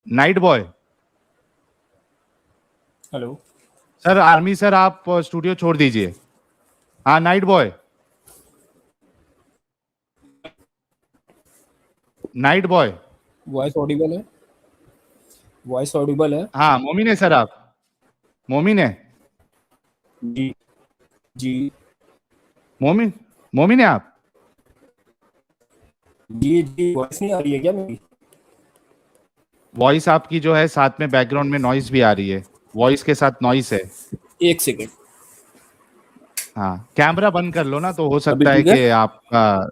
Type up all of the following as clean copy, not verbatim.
Night boy. Hello sir, army sir, आप studio छोड़ दीजिए। हाँ, night boy. Night boy. Voice Audible है? वॉइस ऑडिबल है? हाँ, मोमिन है सर, आप मोमिन है? जी जी मोमिन, मोमिन है आप? जी जी, वॉइस नहीं आ रही है क्या मेरी? वॉइस आपकी जो है, साथ में बैकग्राउंड में नॉइस भी आ रही है, वॉइस के साथ नॉइस है। एक सेकेंड। हाँ, कैमरा बंद कर लो ना, तो हो अभी सकता है ठीक है? कि आपका।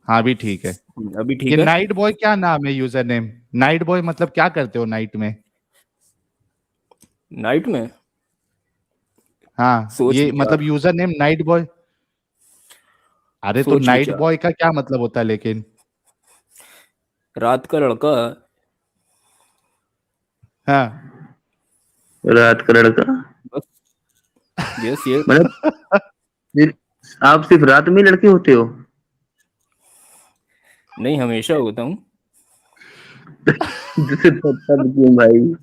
हाँ, भी ठीक है। अभी ये ठीक है? नाइट बॉय क्या नाम है, यूजर नेम? नाइट बॉय मतलब क्या करते हो नाइट में? नाइट में हाँ, सोच ये मतलब विचार। User name night boy. अरे तो सोच नाइट विचार। बॉय का क्या मतलब होता है लेकिन? रात का लड़का। हाँ। रात का लड़का। बस। Yes yes. मतलब आप सिर्फ रात में लड़के होते हो? नहीं, हमेशा होता हूँ। जिसे तब क्यों भाई?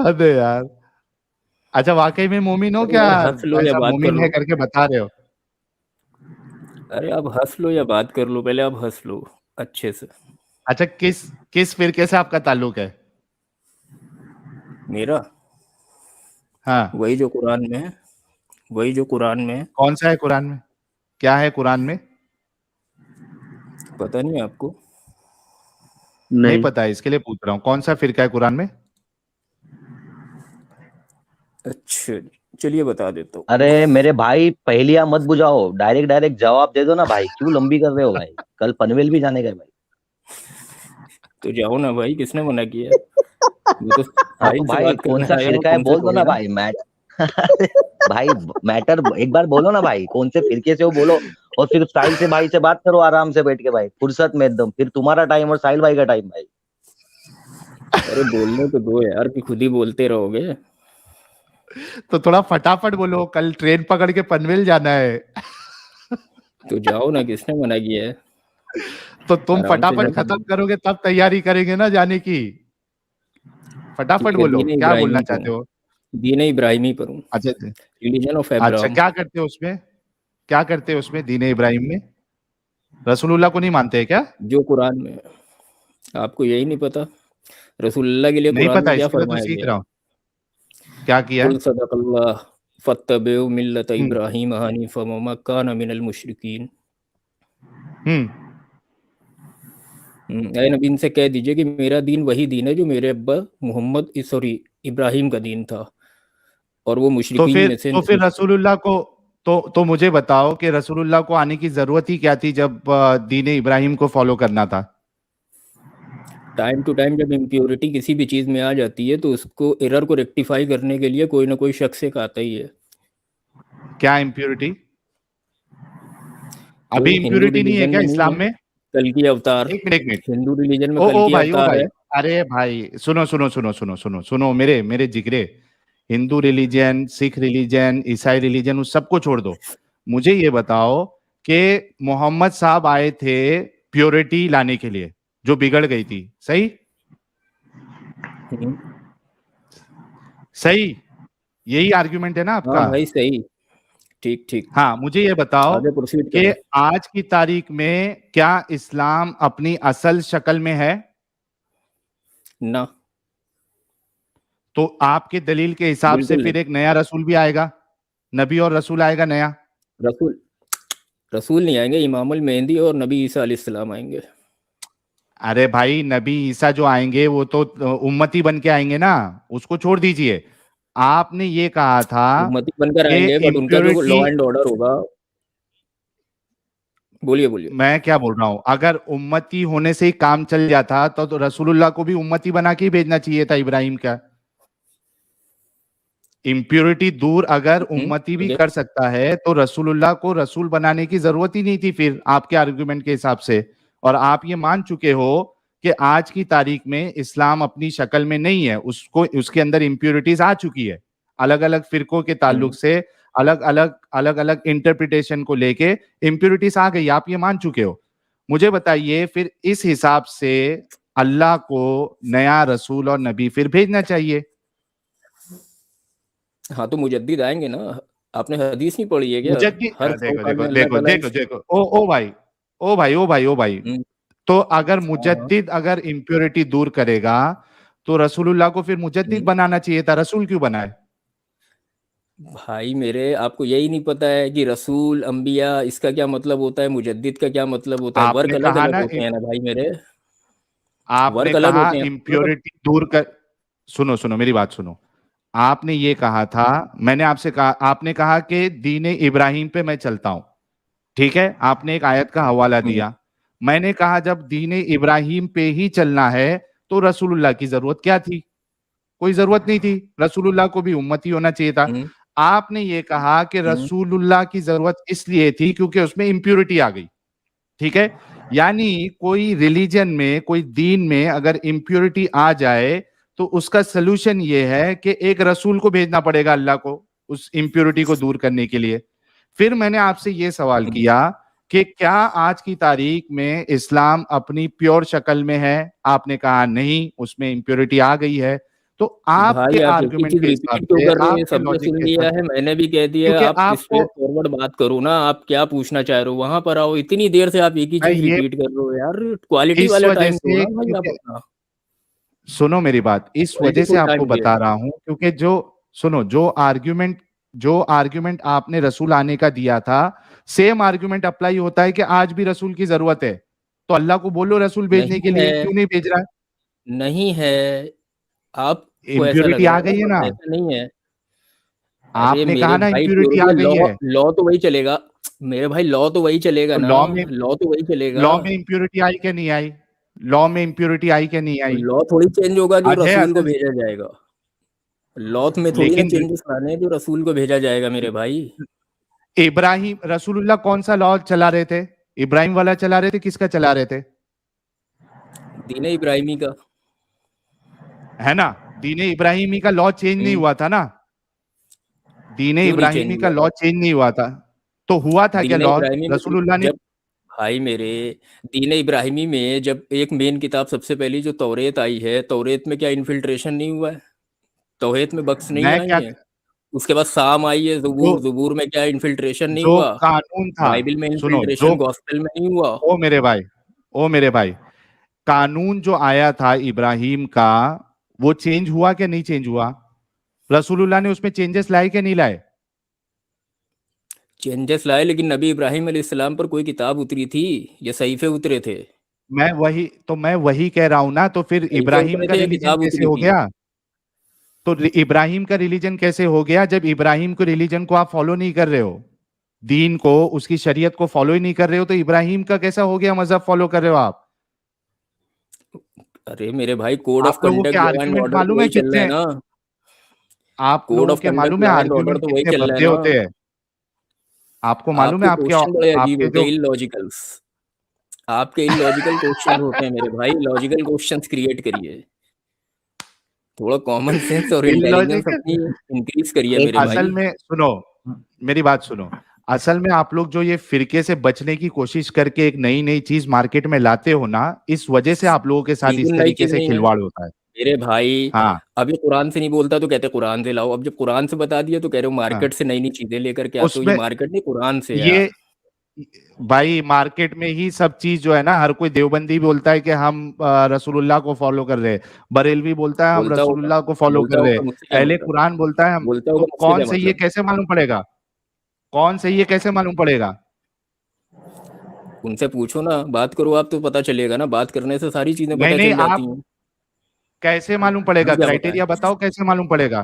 अरे यार। अच्छा, वाकई में मोमिन हो अरे क्या? यार, हंस लो या ऐसा बात कर मोमिन है लो। करके बता रहे हो? अरे आप हंस लो या बात कर लो, पहले आप हंस लो अच्छे से। अच्छा, किस किस फिरके से आपका ताल्लुक है? मेरा हाँ। वही जो कुरान में है, वही जो कुरान में है। कौन सा है कुरान में? क्या है कुरान में? पता नहीं आपको? नहीं नहीं। पता है, इसके लिए पूछ रहा हूँ, कौन सा फिरका है कुरान में? अच्छा, चलिए बता देता हूँ। अरे मेरे भाई, पहेलियां मत बुझाओ, डायरेक्ट डायरेक्ट जवाब दे दो ना भाई। क्यों लंबी कर रहे हो भाई? कल पनवेल भी जाने का है भाई। तो जाओ ना भाई, किसने मना किया है? मैं तो हाँ तो साहिल से भाई, बात कौन करने सा आया हूँ, फिरका है तुमसे बोल दो थोड़ी ना ना। भाई। भाई, मैटर एक बार बोलो ना भाई, कौन से फिरके से हो बोलो। और फिर साहिल से भाई से बात करो आराम से बैठ के भाई, फुर्सत में एकदम। फिर तुम्हारा टाइम और साहिल भाई का टाइम भाई। अरे बोलने तो दो यार, कि खुद ही बोलते रहोगे। तो थोड़ा फटाफट बोलो, कल ट्रेन पकड़ के पनवेल जाना है। तो जाओ ना, किसने मना किया है? तो तुम आराम से फटाफट जाओ। खत्म करोगे तब तैयारी करेंगे ना जाने की। फटाफट ठीक है, बोलो, दीन क्या बोलना इब्राहिमी पर चाहते हूँ। हो? दीन इब्राहिमी पर हूँ। अच्छा। रिलीजन ऑफ अच्छा, अब्राहम। क्या करते हो उसमें? क्या करते हो उसमें दीन इब्राहिम में? रसूलुल्लाह को नहीं मानते हैं क्या? जो कुरान में है। आपको यही नहीं पता? रसूलुल्लाह के लिए नहीं कुरान पता, में क्या इसके लिए तो फरमाया सीख गया रहा है? हूँ। क्या किया कुल है? सदकल्लाह फत्तबिउ मिल्लत हम्म। इब्राहिम हनीफा वमा कान मिनल मुशरिकीन। हम्म। ऐ नबी, इनसे कह दीजिए कि मेरा दीन वही दीन है जो मेरे अब्बा मोहम्मद सॉरी इब्राहिम का दीन था, और वो मुशरिकीन में से तो फिर नहीं थे। रसूलुल्लाह को, तो मुझे बताओ कि रसूलुल्लाह को आने की जरूरत ही क्या थी जब दीन इब्राहिम को फॉलो करना था? टाइम टू टाइम जब इम्प्योरिटी किसी भी चीज़ में आ जाती है, तो उसको एरर को रेक्टिफाई करने के लिए कोई ना कोई शख्स एक आता ही है। क्या इम्प्योरिटी? तो अभी हिंदू इम्प्योरिटी नहीं है रिलीजन क्या में नहीं इस्लाम है में? कल की अवतार? एक मिनट, एक मिनट। हिंदू रिलीजन में ओ कल ओ की भाई, ओ अवतार भाई। है। अरे भाई, सुनो सुनो सुनो सुनो सुनो सुनो, मेरे मेरे जिगरे। हिंदू रिलीजन, सिख रिलीजन, ईसाई रिलीजन, उस सबको छोड़ दो। मुझे ये बताओ कि मोहम्मद साहब आए थे प्योरिटी लाने के लिए, जो बिगड़ गई थी, सही? हम्म, सही। यही आर्ग्यूमेंट है ना हाँ आपका? भाई, सही। ठीक ठीक। हाँ, मुझे ये बताओ आगे प्रोसीड कि करें। आज की तारीख में क्या इस्लाम अपनी असल शक्ल में है? ना। तो आपके दलील के हिसाब से बिल्कुल नहीं। फिर एक नया रसूल भी आएगा, नबी और रसूल आएगा नया। रसूल रसूल नहीं आएंगे, इमामुल मेहंदी और नबी ईसा अलैहिस्सलाम आएंगे। अरे भाई, नबी ईसा जो आएंगे वो तो उम्मती बन के आएंगे ना, उसको छोड़ दीजिए। आपने ये कहा था उम्मती बनकर कि आएंगे, बट उनका जो इम्प्योरिटी। लॉ एंड ऑर्डर होगा। बोलिए बोलिए। मैं क्या बोल रहा हूं, अगर उम्मती होने से ही काम चल जाता तो रसूलुल्लाह को भी उम्मती बना के ही भेजना चाहिए था इब्राहिम का। इम्प्योरिटी दूर अगर उम्मती भी आगे। कर सकता है तो रसूलुल्लाह को रसूल बनाने की जरूरत ही नहीं थी फिर, आपके आर्गुमेंट के हिसाब से। और आप ये मान चुके हो कि आज की तारीख में इस्लाम अपनी शक्ल में नहीं है, उसको उसके अंदर इम्प्योरिटीज आ चुकी है। अलग अलग फिरकों के ताल्लुक से अलग अलग इंटरप्रिटेशन को लेके इम्प्योरिटीज आ गई, आप ये मान चुके हो। मुझे बताइए फिर इस हिसाब से अल्लाह को नया रसूल और नबी फिर भेजना चाहिए। हाँ तो मुजद्दिद आएंगे ना, आपने हदीस नहीं पढ़ी है क्या? मुजद्दिद हर 100 देखो साल देखो में अल्लाह देखो ताला देखो देखो ओ भाई ओ भाई ओ भाई ओ भाई, हम्म, तो अगर हाँ मुजद्दिद अगर इम्प्योरिटी दूर करेगा तो रसूलुल्लाह को फिर मुजद्दिद बनाना चाहिए था, रसूल क्यों बनाए? भाई मेरे, आपको यही नहीं पता है कि रसूल अंबिया इसका क्या मतलब होता है, मुजद्दिद का क्या मतलब होता है? वर्क आपने अलग कहा अलग ना, होते हैं ना भाई मेरे, आपने वर्क अलग कहा होते हैं मतलब। इम्प्योरिटी दूर कर, सुनो सुनो मेरी बात सुनो। आपने ये कहा था, मैंने आपसे कहा, आपने कहा कि दीने इब्राहिम पे मैं चलता हूं, ठीक है, आपने एक आयत का हवाला दिया। मैंने कहा जब दीने इब्राहिम पे ही चलना है तो रसूलुल्लाह की जरूरत क्या थी? कोई जरूरत नहीं थी, रसूलुल्लाह को भी उम्मती होना चाहिए था। हम्म, आपने ये कहा कि हम्म, रसूलुल्लाह की जरूरत इसलिए थी क्योंकि उसमें इम्प्योरिटी आ गई, ठीक है। यानी कोई रिलीजन में, कोई दीन में अगर इम्प्योरिटी आ जाए तो उसका सोल्यूशन ये है कि एक रसूल को भेजना पड़ेगा अल्लाह को उस इम्प्योरिटी को दूर करने के लिए। फिर मैंने आपसे ये सवाल हम्म। किया कि क्या आज की तारीख में इस्लाम अपनी प्योर शक्ल में है? आपने कहा नहीं, उसमें इम्प्योरिटी आ गई है। तो आपके भाई आप एक ही आर्गुमेंट चीज के हिसाब रिपीट क्यों से, कर रहे हैं? आपके सबने लॉजिक सुन के हिसाब लिया से, है, मैंने भी कह दिया, क्योंकि आप आपको, स्ट्रेट फॉरवर्ड बात करो ना, आप क्या पूछना चाह रहे हो वहां पर आओ। इतनी देर से आप एक ही मैं चीज ये रिपीट कर रहे हो यार, क्वालिटी इस वाला वजह टाइम दो से, ना भाई आप क्योंकि अपना, सुनो मेरी बात, इस क्वालिटी वजह से फुल आपको टाइम दे। बता रहा हूं क्योंकि जो, सुनो, जो आर्ग्यूमेंट आपने रसूल आने का दिया था, सेम आर्ग्यूमेंट अप्लाई होता है कि आज भी रसूल की जरूरत है। तो अल्लाह को बोलो रसूल भेजने के नहीं है, लिए, क्यों नहीं भेज रहा है? नहीं है, आपको ऐसा लग इम्प्योरिटी रहा आ है ना, गई है बट ना, ऐसा नहीं है। अरे आपने मेरे कहा ना भाई इम्प्योरिटी प्योरिटी आ गई लॉ, है। लॉ तो वही चलेगा। मेरे भाई लॉ तो वही चलेगा तो ना, लॉ तो वही चलेगा। लॉ में इम्प्योरिटी आई क्या नहीं आई? लॉ में इम्प्योरिटी आई क्या नहीं तो आई? लॉ थोड़ी चेंज होगा जो आज है रसूल को असल, भेजा जाएगा। लॉ में थोड़ी ना लेकिन चेंजेस लाने हैं जो रसूल को भेजा जाएगा मेरे भाई। इब्राहिम रसूलुल्लाह कौन सा लॉ चला रहे थे? इब्राहिम वाला चला रहे थे, किसका चला रहे थे? दीन इब्राहिमी का। है ना, दीने इब्राहिमी का लॉ चेंज नहीं हम्म, हुआ था ना, दीने क्यों नहीं चेंज इब्राहिमी का हुआ? लॉ चेंज नहीं हुआ था। तो हुआ था क्या दीन लॉ? इब्राहिमी में रसूलुल्लाह ने, जब, भाई मेरे, दीन इब्राहिमी में जब एक मेन किताब सबसे पहली जो तौरेत आई है, तौरेत में क्या इन्फिल्ट्रेशन नहीं हुआ है? तौरेत में बक्स नहीं मैं आई क्या, है? उसके बाद साम आई है, जो ज़बूर, ज़बूर में क्या इन्फिल्ट्रेशन नहीं जो हुआ? कानून था, बाइबल में सुनो, जो, इन्फिल्ट्रेशन गॉस्पेल में नहीं हुआ? ओ मेरे भाई, ओ मेरे भाई, कानून जो आया था इब्राहिम का, वो चेंज हुआ क्या नहीं चेंज हुआ? रसूलुल्लाह ने उसमें चेंजेस लाए क्या नहीं लाए? चेंजेस लाए, लेकिन नबी इब्राहिम अलैहिस्सलाम पर कोई किताब उतरी थी या सहीफे उतरे थे? मैं वही कह रहा हूं ना, तो फिर सहीफे इब्राहिम उतरे का थे या रिलीजन किताब कैसे उतरी हो थी? गया? तो इब्राहिम का रिलीजन कैसे हो गया जब इब्राहिम को रिलीजन को आप फॉलो नहीं कर रहे हो, दीन को, उसकी शरीयत को फॉलो ही नहीं कर रहे हो, तो इब्राहिम का कैसा हो गया मजहब फॉलो कर रहे हो आप? अरे मेरे भाई, कोड ऑफ आप लोगों के conduct, law and argument order तो मालूम है वही चल रहा है कितने, ना। आप कोड लोगों ऑफ के कंडक्ट, मालूम है लॉ एंड ऑर्डर आर्ग्यूमेंट तो वही कितने चल रहा है भद्दे ना। होते हैं? आपको मालूम है आपके आपके, क्वेश्चन बड़े अजीब आपके होते हैं, जो इलॉजिकल्स। आपके इलॉजिकल क्वेश्चन होते हैं मेरे भाई, लॉजिकल क्वेश्चंस क्रिएट करिए। थोड़ा कॉमन सेंस और इंटेलिजेंस अपनी इलॉजिकल, इंक्रीज करिए एक मेरे असल भाई। में सुनो, मेरी बात सुनो, असल में आप लोग जो ये फिरके से बचने की कोशिश करके एक नई नई चीज मार्केट में लाते हो ना, इस वजह से आप लोगों के साथ इस बिल्कुल नई तरीके चीज से नहीं है खिलवाड़ होता है। मेरे भाई। हाँ अब ये कुरान से नहीं बोलता तो कहते कुरान से लाओ, अब जब कुरान से बता दिया तो कह रहे हो हाँ, मार्केट से नई नई चीजें लेकर के आते हो। ये उसमें मार्केट नहीं, कुरान से है यार। ये, भाई मार्केट में ही सब चीज जो है ना, हर कोई देवबंदी बोलता है कि हम रसूलुल्लाह को फॉलो कर रहे हैं, बरेलवी बोलता है हम बोलता होगा, रसूलुल्लाह को फॉलो कर बोलता रहे हैं, होगा, मुझसे क्या अहले मतलब? कुरान बोलता है हम, बोलता तो होगा, मुझसे कौन क्या सही है मतलब? कैसे मालूम पड़ेगा? कौन सही है कैसे मालूम पड़ेगा? उनसे पूछो ना, बात करो आप तो पता चलेगा ना, बात करने से सारी चीजें नहीं पता नहीं, चल जाती आप हैं। कैसे मालूम पड़ेगा? हमें क्या पता है? क्राइटेरिया बताओ कैसे मालूम पड़ेगा?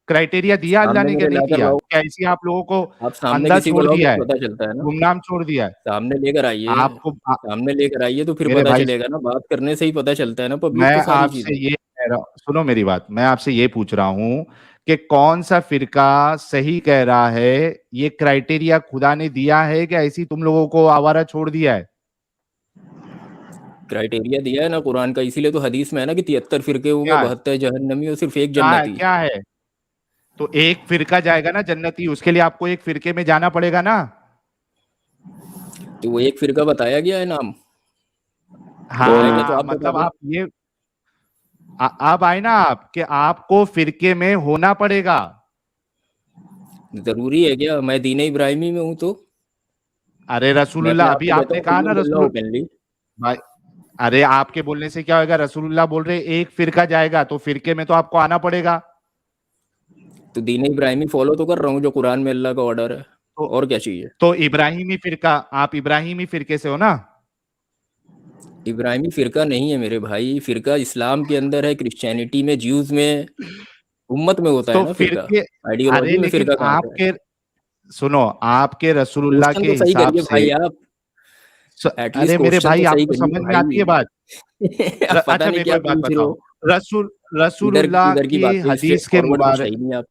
क्राइटेरिया दिया अल्लाह सामने ने क्या मेरे नहीं लाकर दिया? लाओ, क्या ऐसे ही आप लोगों को आप सामने अंधा किसी को छोड़ लाओ दिया तो है, पता चलता है ना। गुमनाम छोड़ दिया है? सामने लेकर आइए, आपको सामने लेकर आइए तो फिर मेरे पता भाई, चलेगा ना, बात करने से ही पता चलता है ना पब्लिक मैं को सारी आपसे चीजें। ये कह रहा हूँ, सुनो मेरी बात, मैं आपसे ये पूछ रहा हूँ कि कौन सा फिरका सही कह रहा है? ये क्राइटेरिया खुदा ने दिया है कि ऐसी तुम लोगों को आवारा छोड़ दिया है? क्राइटेरिया दिया है ना कुरान का, इसीलिए तो हदीस में है ना कि 73 फिरके होंगे, क्या है? 72 जहन्नमी और सिर्फ एक क्या है? जन्नती। क्या है? तो एक फिरका जाएगा ना जन्नती, उसके लिए आपको एक फिरके में जाना पड़ेगा ना। तो वो एक फिरका बताया गया है नाम, आएगा तो हाँ आप बता मतलब दो। आप ये अब आए ना आप कि आपको फिरके में होना पड़ेगा। जरूरी है क्या? मैं दीन इब्राहिमी में हूँ तो अरे मैं अपने रसूलुल्लाह आप अभी को आपने कहता कहा हूँ ना अल्लाह रसूल ओपनली। भाई, अरे आपके बोलने से क्या होगा, रसूलुल्लाह बोल रहे एक फिरका जाएगा तो फिरके में तो आपको आना पड़ेगा। तो दीन इब्राहिमी फॉलो तो कर रहा हूँ जो कुरान में अल्लाह का ऑर्डर है, तो और क्या चाहिए? तो इब्राहिमी फिरका, आप इब्राहिमी फिरके से हो ना? इब्राहिमी फिरका नहीं है मेरे भाई, फिरका इस्लाम के अंदर है, क्रिश्चियनिटी में, ज्यूज में, उम्मत में होता है तो ना फिरका। फिरके, अरे आइडियोलॉजी में लेकिन फिरका कहाँ से है? आपके, सुनो, आपके रसूलुल्लाह क्वेश्चन के तो सही हिसाब करिए से भाई आप, एटलीस्ट अरे मेरे क्वेश्चन भाई तो सही आपको करिए समझ में आती है भाई। बात? आप पता अच्छा नहीं मेरे को क्या एक बात पूछ रहे बताओ, हो। इधर रसूलुल्लाह इधर की की बात तो स्ट्रेट हदीस के फॉरवर्ड कुछ है मुबारक, ही नहीं आप।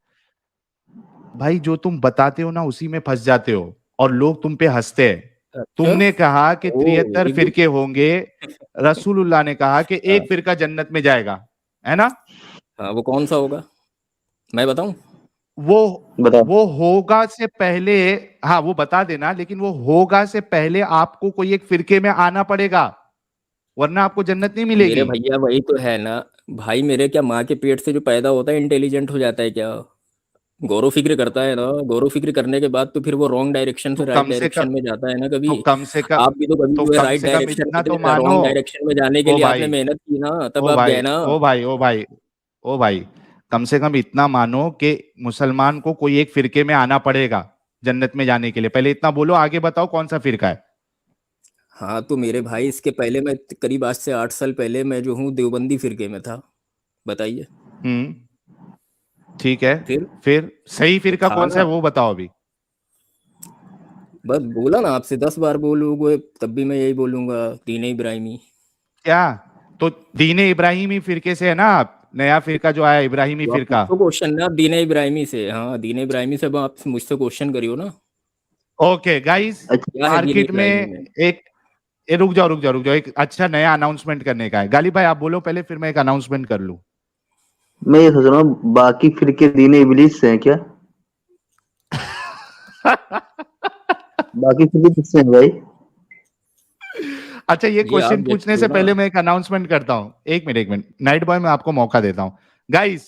भाई जो तुम बताते हो ना उसी में फंस जाते हो और लोग तुम पे हंसते हैं। अच्छा, तुमने कहा कि ओ 73 वेरी गुड। फिरके होंगे, रसूलुल्लाह ने कहा कि हाँ एक फिरका जन्नत में जाएगा, है ना? हाँ, वो कौन सा होगा मैं बताऊं? वो बताओ। वो होगा से पहले, हाँ वो बता देना, लेकिन वो होगा से पहले आपको कोई एक फिरके में आना पड़ेगा, वरना आपको जन्नत नहीं मेरे मिलेगी। भैया वही तो है ना भाई, मेरे क्या माँ के पेट से जो पैदा होता है इंटेलिजेंट हो जाता है क्या? गौरव फिक्र करता है ना, गौरव फिक्र करने के बाद तो फिर वो रॉन्ग डायरेक्शन तो से राइट कम से डायरेक्शन कम में जाता है ना कभी। तो कम से कम आप भी तो कभी तो जो है कम राइट से कम डायरेक्शन में इतना तो थे, मानो। रॉन्ग डायरेक्शन में जाने के ओ लिए आपने भाई, मेहनत की ना, तब ओ आप भाई, गए ना। ओ भाई, ओ भाई, ओ भाई, कम से कम इतना मानो कि मुसलमान को कोई एक फिरके में आना पड़ेगा जन्नत में जाने के लिए। पहले इतना बोलो, आगे बताओ कौन सा फिरका है। हाँ तो मेरे भाई इसके पहले मैं करीब आज से 8 साल पहले मैं जो हूँ देवबंदी फिरके में था। बताइए। हम्म, ठीक है। फिर फिर सही तो फिरका था कौन सा ना, है वो बताओ अभी। बस बोला ना आपसे 10 बार बोलोगे तब भी मैं यही बोलूंगा, दीन इब्राहिमी। क्या? तो दीने इब्राहिमी फिरके से है ना आप? नया फिरका जो आया इब्राहिमी तो आप फिरका। पूछो क्वेश्चन ना, आप दीन इब्राहिमी से, हाँ दीन इब्राहिमी से अब आप मुझसे क्वेश्चन करियो ना, ओके गाइस, अच्छा, क्या है दीन मार्केट में इब्राहिमी में। एक, रुक जाओ रुक जाओ रुक जाओ, एक अच्छा नया अनाउंसमेंट करने का है। गालिब भाई आप बोलो पहले, फिर मैं एक अनाउंसमेंट कर लूं। मैं ये सोच रहा हूँ बाकी फिरके दीन इबलीस से हैं क्या? बाकी फिरके किससे हैं भाई? अच्छा ये ये आप क्वेश्चन जज पूछने करो से ना। पहले मैं एक अनाउंसमेंट करता हूं। एक मिनट एक मिनट, नाइट बॉय मैं आपको मौका देता हूं। गाइस,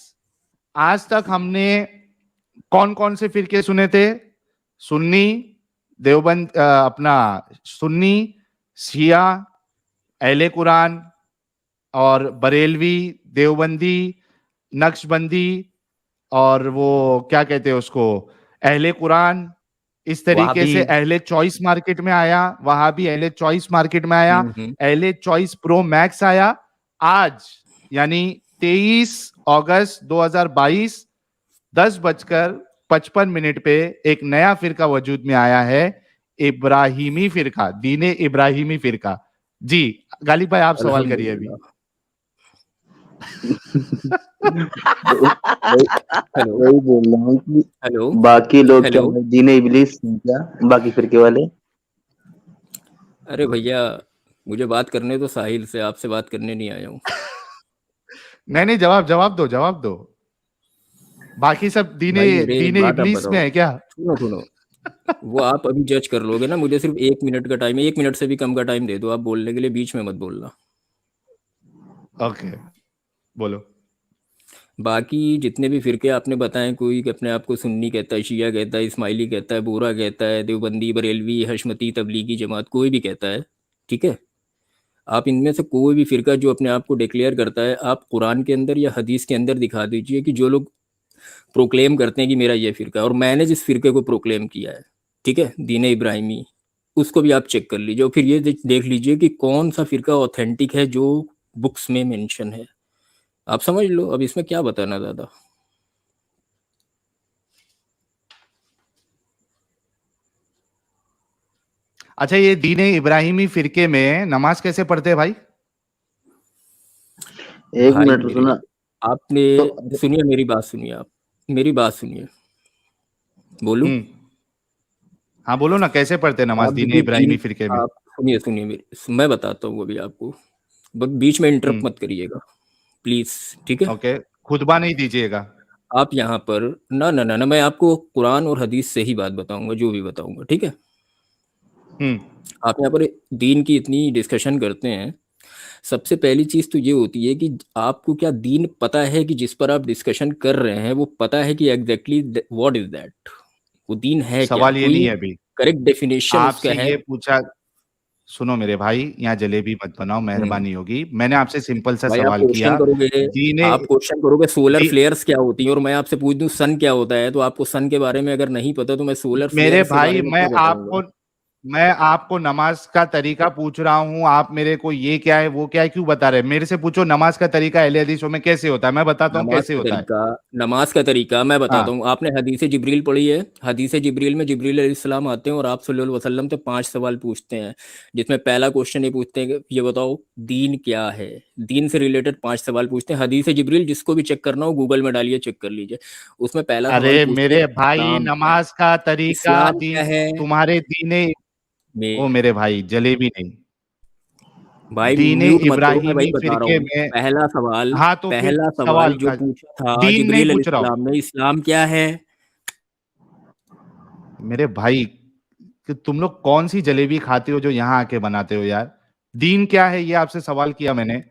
आज तक हमने कौन कौन से फिरके सुने थे? सुन्नी, देवबंद, अपना सुन्नी, शिया, अहले कुरान, और बरेलवी, देवबंदी, नक्शबंदी, और वो क्या कहते हैं उसको, अहले कुरान। इस तरीके वहाबी। से अहले चॉइस मार्केट में आया, वहां भी अहले चॉइस मार्केट में आया, हम्म। अहले चॉइस प्रो मैक्स आया। आज यानी 23 अगस्त 2022, 10:55 पे एक नया फिरका वजूद में आया है, इब्राहिमी फिरका, दीने इब्राहिमी फिरका। जी, गालिब भाई आप सवाल करिए अभी। अल्हम्दुलिल्लाह। वही हेलो। वही बोल रहा हूँ कि हेलो। बाकी लोग क्या हेलो। दीन इबलीस हैं क्या, बाकी फिरके वाले? अरे भैया, मुझे बात करने तो साहिल से, आपसे बात करने नहीं आया हूँ। नहीं नहीं, जवाब जवाब दो, जवाब दो। बाकी सब दीने भाई मेरे एक दीने बात आप इबलीस में बताओ, है क्या? सुनो सुनो, वो आप अभी जज कर लोगे ना, मुझे सिर्फ 1 मिनट का टाइम है, 1 मिनट से भी कम का टाइम दे दो आप बोलने के लिए, बीच में मत बोलना। ओके, बोलो। बाकी जितने भी फिरके आपने बताए, कोई अपने आप को सुन्नी कहता है, शिया कहता है, इस्माइली कहता है, बोरा कहता है, देवबंदी, बरेलवी, हशमती, तबलीगी जमात, कोई भी कहता है, ठीक है। आप इनमें से कोई भी फिरका जो अपने आप को डिक्लेयर करता है, आप कुरान के अंदर या हदीस के अंदर दिखा दीजिए कि जो लोग प्रोक्लेम करते हैं कि मेरा ये फिरका है और मैंने जिस फिरके को प्रोक्लेम किया है, ठीक है, दीन इब्राहिमी, उसको भी आप चेक कर लीजिए और फिर ये देख लीजिए कि कौन सा फिरका ऑथेंटिक है जो बुक्स में मेंशन है। आप समझ लो, अब इसमें क्या बताना ज़्यादा। अच्छा ये दीने इब्राहिमी फिरके में नमाज कैसे पढ़ते हैं भाई? एक भाई मिनट मेरे, सुना आपने तो। सुनिए मेरी बात, सुनिए आप मेरी बात सुनिए, बोलूं? हम्म, हाँ बोलो ना, कैसे पढ़ते हैं नमाज आप दीने देखिए इब्राहिमी दीन, फिरके में? आप सुनिए सुनिए मेरी, मैं बताता हूँ अभी आपको, बस बीच में इंटरप्ट हम्म, मत करिएगा प्लीज, ठीक है। ओके, खुतबा नहीं दीजिएगा। आप यहाँ पर ना ना ना ना, मैं आपको कुरान और हदीस से ही बात बताऊंगा, जो भी बताऊंगा, ठीक है। हम्म, आप यहाँ पर दीन की इतनी डिस्कशन करते हैं, सबसे पहली चीज तो ये होती है कि आपको क्या दीन पता है कि जिस पर आप डिस्कशन कर रहे हैं वो पता है कि एग्जैक्टली व्हाट इज दैट, वो दीन है क्या, सवाल ये नहीं कोई है अभी करेक्ट डेफिनेशन उसका आपसे है? ये पूछा। सुनो मेरे भाई, यहाँ जलेबी मत बनाओ, मेहरबानी होगी। मैंने आपसे सिंपल सा भाई आप सवाल क्वेश्चन किया। करोगे, दीने आप क्वेश्चन करोगे सोलर दी, फ्लेयर्स क्या होती हैं और मैं आपसे पूछ दूं सन क्या होता है, तो आपको सन के बारे में अगर नहीं पता तो मैं सोलर मेरे फ्लेयर्स के भाई बारे में क्या बताऊंगा? मैं आपको नमाज का तरीका पूछ रहा हूँ, आप मेरे को ये क्या है वो क्या है क्यों बता रहे हैं? मेरे से पूछो नमाज का तरीका अहले हदीसों में कैसे होता है, मैं बताता हूँ नमाज कैसे का होता है। तरीका, नमाज का तरीका मैं बताता हाँ, हूँ। आपने हदीस जिब्रील पढ़ी है? हदीस जिब्रील में जिब्रील अलैहिस्सलाम आते हैं और आप सल्लल्लाहु अलैहि वसल्लम से 5 सवाल पूछते हैं, जिसमें पहला क्वेश्चन ये पूछते हैं कि ये बताओ दीन क्या है। दीन से रिलेटेड 5 सवाल पूछते हैं। हदीस जिब्रील जिसको भी चेक करना हो गूगल में डालिए, चेक कर लीजिए। उसमें पहला सवाल अरे पूछते हैं मेरे भाई, इस्लाम क्या है। नमाज का तरीका इस्लाम क्या दीन, है? तुम्हारे दीने, ओ मैं मेरे भाई जलेबी नहीं, भाई दीने म्यूट मत करो, मैं भाई इब्राहिमी बता रहा फिरके हूँ। में। पहला सवाल, हाँ तो फिर पहला सवाल सवाल जो का पूछा था दीन नहीं जिब्रील पूछ रहा हूँ अलैहिस्सलाम ने, इस्लाम क्या है? मेरे भाई, कि तुम लोग कौन सी जलेबी खाते हो जो यहाँ आके बनाते हो यार? दीन क्या है ये आपसे सवाल किया मैंने।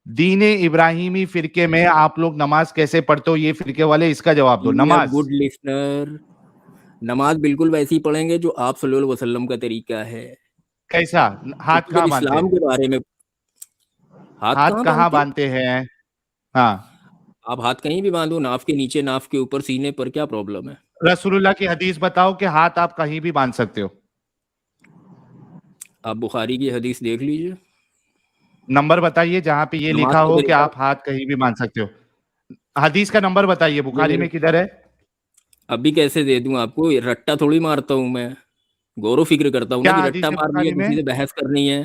दीने इब्राहिमी फिरके में आप लोग नमाज कैसे पढ़ते हो, ये फिरके वाले, इसका जवाब दो। बी अ नमाज गुड लिसनर। नमाज बिल्कुल वैसे ही पढ़ेंगे जो आप सल्लल्लाहु अलैहि वसल्लम का तरीका है। कैसा? हाथ क्योंकि जब कहाँ बांधते इस्लाम हैं? के बारे में, हाथ हाथ कहाँ कहाँ बांधते हैं? बांधते हैं? हाँ, आप हाथ कहीं भी बांधो, नाफ के नीचे, नाफ के ऊपर, सीने पर, क्या प्रॉब्लम है? रसूलुल्लाह की हदीस बताओ कि हाथ आप कहीं भी बांध सकते हो। आप बुखारी की हदीस देख लीजिए। नंबर बताइए जहां पे ये नमाज लिखा का हो कि तरीका आप हाथ कहीं भी बांध सकते हो। हदीस का नंबर बताइए, ये बुखारी मेरे, में किधर है? अभी कैसे दे दूं आपको? ये रट्टा थोड़ी मारता हूं मैं, गौर फिक्र करता हूँ ना क्या कि हदीस रट्टा है मार लिया, बुखारी में? किसी से बहस करनी है,